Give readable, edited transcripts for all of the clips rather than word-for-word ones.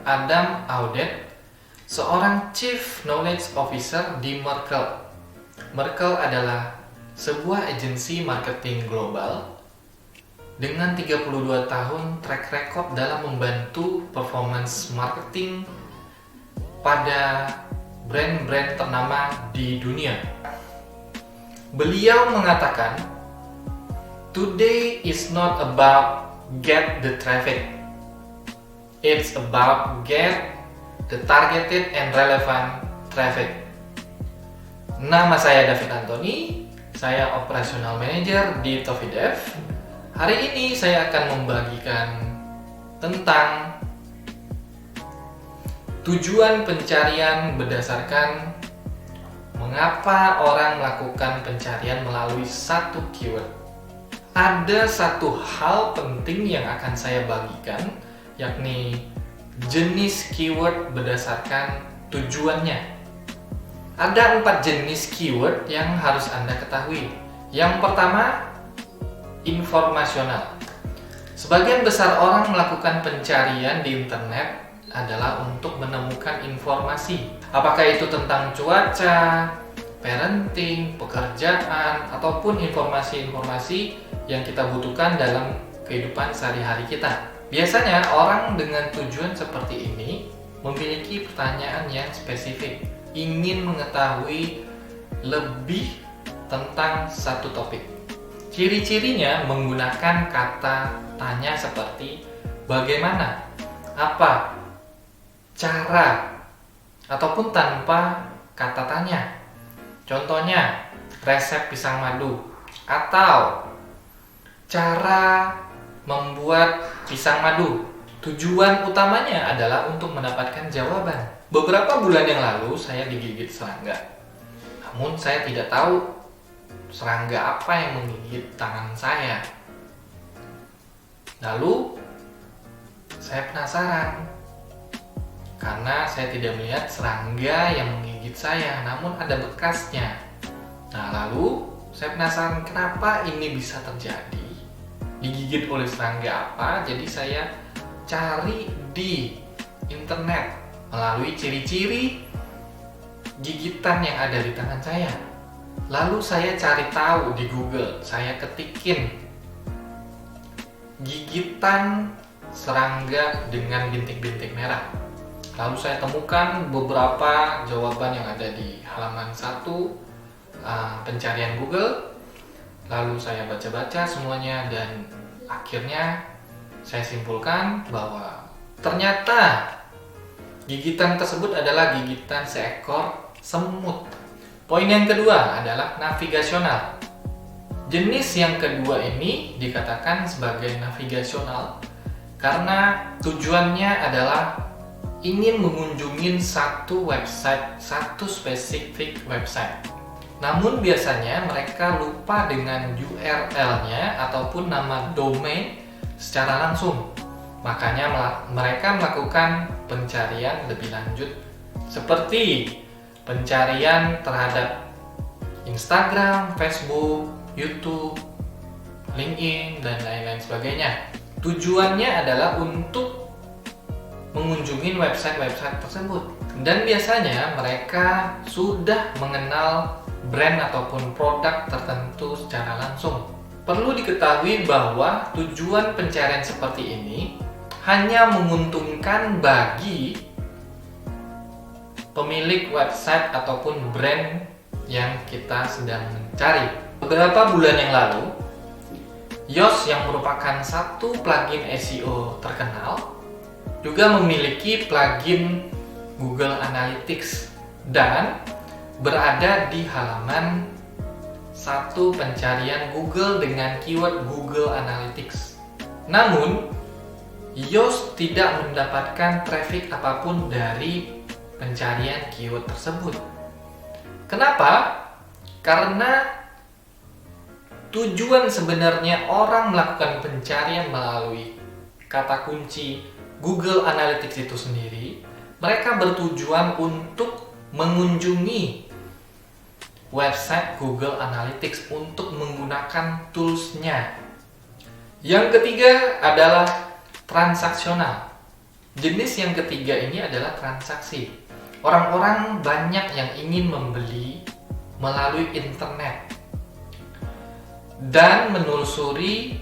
Adam Audet, seorang Chief Knowledge Officer di Merkle. Merkle adalah sebuah agensi marketing global dengan 32 tahun track record dalam membantu performance marketing pada brand-brand ternama di dunia. Beliau mengatakan, "Today is not about get the traffic. It's about get the targeted and relevant traffic." Nama saya David Anthony, saya Operational Manager di Tovidev. Hari ini saya akan membagikan tentang tujuan pencarian berdasarkan mengapa orang melakukan pencarian melalui satu keyword. Ada satu hal penting yang akan saya bagikan, yakni jenis keyword berdasarkan tujuannya. Ada 4 jenis keyword yang harus Anda ketahui. Yang pertama, informasional. Sebagian besar orang melakukan pencarian di internet adalah untuk menemukan informasi. Apakah itu tentang cuaca, parenting, pekerjaan, ataupun informasi-informasi yang kita butuhkan dalam kehidupan sehari-hari kita. Biasanya orang dengan tujuan seperti ini memiliki pertanyaan yang spesifik, ingin mengetahui lebih tentang satu topik. Ciri-cirinya menggunakan kata tanya seperti bagaimana, apa, cara, ataupun tanpa kata tanya. Contohnya, resep pisang madu atau cara membuat pisang madu. Tujuan utamanya adalah untuk mendapatkan jawaban. Beberapa bulan yang lalu saya digigit serangga. Namun saya tidak tahu serangga apa yang menggigit tangan saya. Lalu saya penasaran karena saya tidak melihat serangga yang menggigit saya, namun ada bekasnya. Nah, lalu saya penasaran kenapa ini bisa terjadi, digigit oleh serangga apa. Jadi saya cari di internet melalui ciri-ciri gigitan yang ada di tangan saya. Lalu saya cari tahu di Google, saya ketikin gigitan serangga dengan bintik-bintik merah. Lalu saya temukan beberapa jawaban yang ada di halaman 1 pencarian Google. Lalu saya baca-baca semuanya dan akhirnya saya simpulkan bahwa ternyata gigitan tersebut adalah gigitan seekor semut. Poin yang kedua adalah navigasional. Jenis yang kedua ini dikatakan sebagai navigasional karena tujuannya adalah ingin mengunjungi satu website, satu spesifik website. Namun biasanya mereka lupa dengan URL-nya ataupun nama domain secara langsung. Makanya mereka melakukan pencarian lebih lanjut seperti pencarian terhadap Instagram, Facebook, YouTube, LinkedIn, dan lain-lain sebagainya. Tujuannya adalah untuk mengunjungi website-website tersebut. Dan biasanya mereka sudah mengenal brand ataupun produk tertentu secara langsung. Perlu diketahui bahwa tujuan pencarian seperti ini hanya menguntungkan bagi pemilik website ataupun brand yang kita sedang mencari. Beberapa bulan yang lalu, Yoast yang merupakan satu plugin SEO terkenal juga memiliki plugin Google Analytics dan berada di halaman 1 pencarian Google dengan keyword Google Analytics. Namun, Yoast tidak mendapatkan traffic apapun dari pencarian keyword tersebut. Kenapa? Karena tujuan sebenarnya orang melakukan pencarian melalui kata kunci Google Analytics itu sendiri, mereka bertujuan untuk mengunjungi website Google Analytics untuk menggunakan tools-nya. Yang ketiga adalah transaksional. Jenis yang ketiga ini adalah transaksi. Orang-orang banyak yang ingin membeli melalui internet dan menelusuri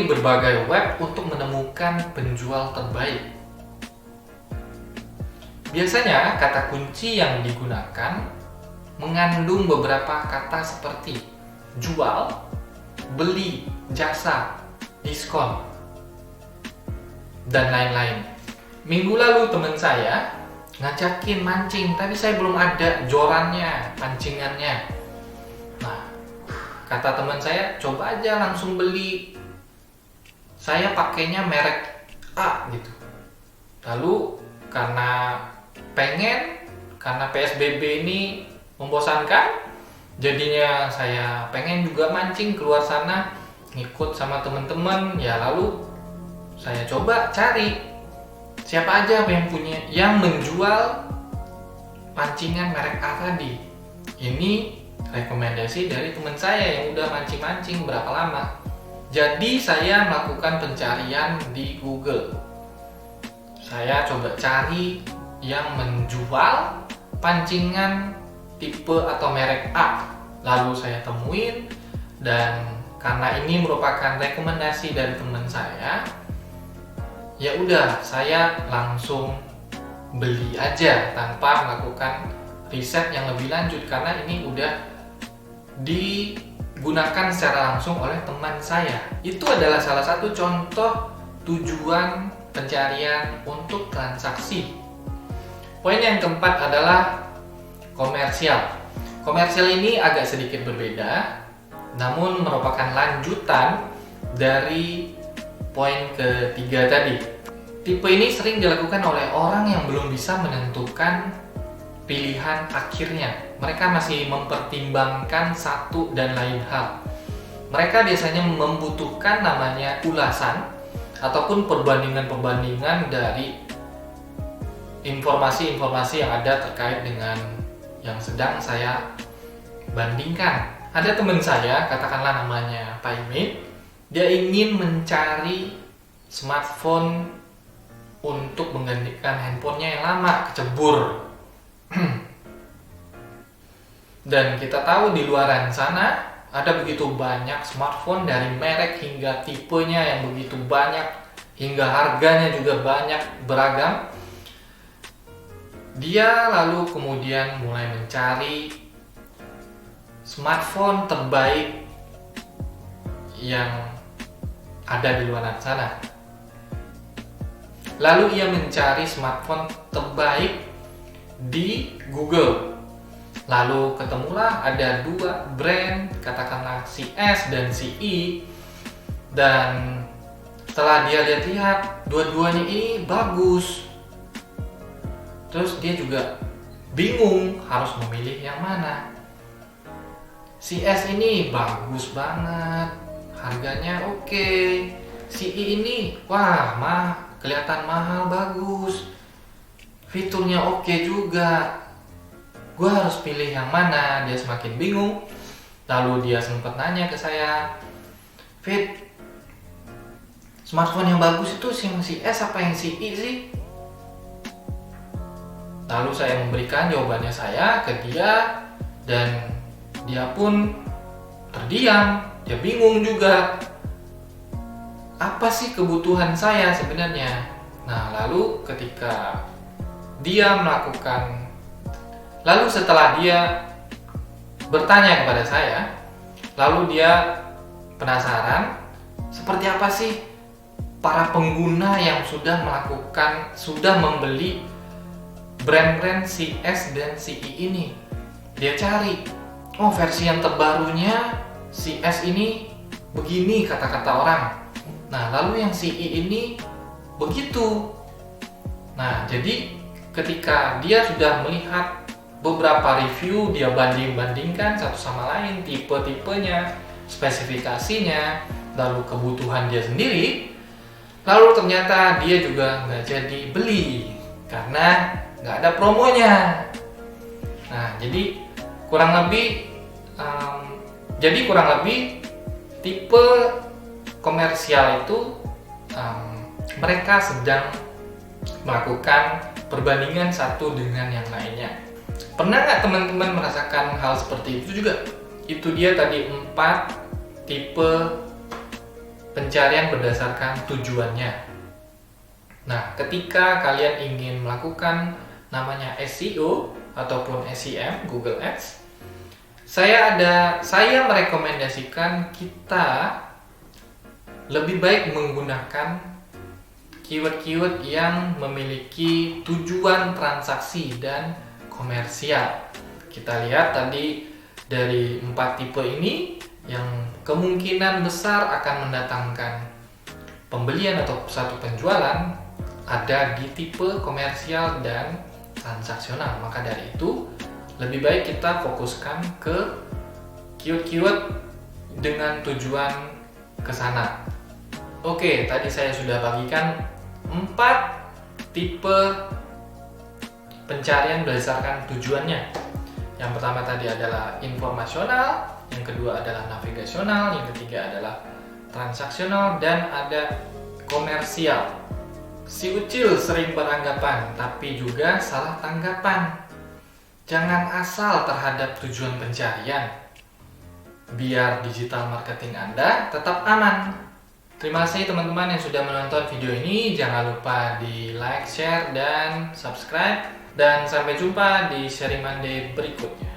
berbagai web untuk menemukan penjual terbaik. Biasanya kata kunci yang digunakan mengandung beberapa kata seperti jual, beli, jasa, diskon, dan lain-lain. Minggu lalu teman saya ngajakin mancing, tapi saya belum ada jorannya, pancingannya. Nah, kata teman saya, coba aja langsung beli. Saya pakainya merek A gitu. Lalu karena PSBB ini membosankan, jadinya saya pengen juga mancing keluar sana, ngikut sama teman-teman. Ya lalu saya coba cari siapa aja yang menjual pancingan merek A tadi. Ini rekomendasi dari teman saya yang udah mancing-mancing berapa lama. Jadi saya melakukan pencarian di Google. Saya coba cari yang menjual pancingan tipe atau merek A. Lalu saya temuin, dan karena ini merupakan rekomendasi dari teman saya, ya udah saya langsung beli aja tanpa melakukan riset yang lebih lanjut, karena ini udah digunakan secara langsung oleh teman saya. Itu adalah salah satu contoh tujuan pencarian untuk transaksi. Poin yang keempat adalah komersial. Komersial ini agak sedikit berbeda, namun merupakan lanjutan dari poin ketiga tadi. Tipe ini sering dilakukan oleh orang yang belum bisa menentukan pilihan akhirnya. Mereka masih mempertimbangkan satu dan lain hal. Mereka biasanya membutuhkan namanya ulasan ataupun perbandingan-perbandingan dari informasi-informasi yang ada terkait dengan yang sedang saya bandingkan. Ada teman saya, katakanlah namanya Pak Imin, dia ingin mencari smartphone untuk menggantikan handphonenya yang lama, kecebur. Dan kita tahu di luaran sana ada begitu banyak smartphone dari merek hingga tipenya yang begitu banyak, hingga harganya juga banyak, beragam. Dia lalu kemudian mulai mencari smartphone terbaik yang ada di luar sana. Lalu ia mencari smartphone terbaik di Google. Lalu ketemulah ada dua brand, katakanlah si S dan si I. Dan setelah dia lihat-lihat, dua-duanya ini bagus. Terus dia juga bingung harus memilih yang mana. Si S ini bagus banget, harganya oke. Si I ini, wah, kelihatan mahal, bagus, fiturnya oke juga. Gue harus pilih yang mana? Dia semakin bingung. Lalu dia sempat nanya ke saya, Fit, smartphone yang bagus itu yang si S apa yang si I sih? Lalu saya memberikan jawabannya saya ke dia, dan dia pun terdiam. Dia bingung juga, apa sih kebutuhan saya sebenarnya. Nah, lalu setelah dia bertanya kepada saya, lalu dia penasaran seperti apa sih para pengguna yang sudah membeli brand-brand si S dan si I ini. Dia cari, oh, versi yang terbarunya si S ini begini kata-kata orang. Nah, lalu yang si I ini begitu. Nah, jadi ketika dia sudah melihat beberapa review, dia banding-bandingkan satu sama lain, tipe-tipenya, spesifikasinya, lalu kebutuhan dia sendiri, lalu ternyata dia juga nggak jadi beli karena nggak ada promonya. Nah, jadi kurang lebih tipe komersial itu mereka sedang melakukan perbandingan satu dengan yang lainnya. Pernah nggak teman-teman merasakan hal seperti itu juga? Itu dia tadi 4 tipe pencarian berdasarkan tujuannya. Nah, ketika kalian ingin melakukan namanya SEO ataupun SEM, Google Ads, saya merekomendasikan kita lebih baik menggunakan keyword-keyword yang memiliki tujuan transaksi dan komersial. Kita lihat tadi dari 4 tipe ini yang kemungkinan besar akan mendatangkan pembelian atau satu penjualan ada di tipe komersial dan transaksional. Maka dari itu lebih baik kita fokuskan ke keyword-keyword dengan tujuan ke sana. Oke, tadi saya sudah bagikan 4 tipe pencarian berdasarkan tujuannya. Yang pertama tadi adalah informasional, yang kedua adalah navigasional, yang ketiga adalah transaksional, dan ada komersial. Si Ucil sering beranggapan, tapi juga salah tanggapan. Jangan asal terhadap tujuan pencarian, biar digital marketing Anda tetap aman. Terima kasih teman-teman yang sudah menonton video ini. Jangan lupa di like, share, dan subscribe. Dan sampai jumpa di Sharing Monday berikutnya.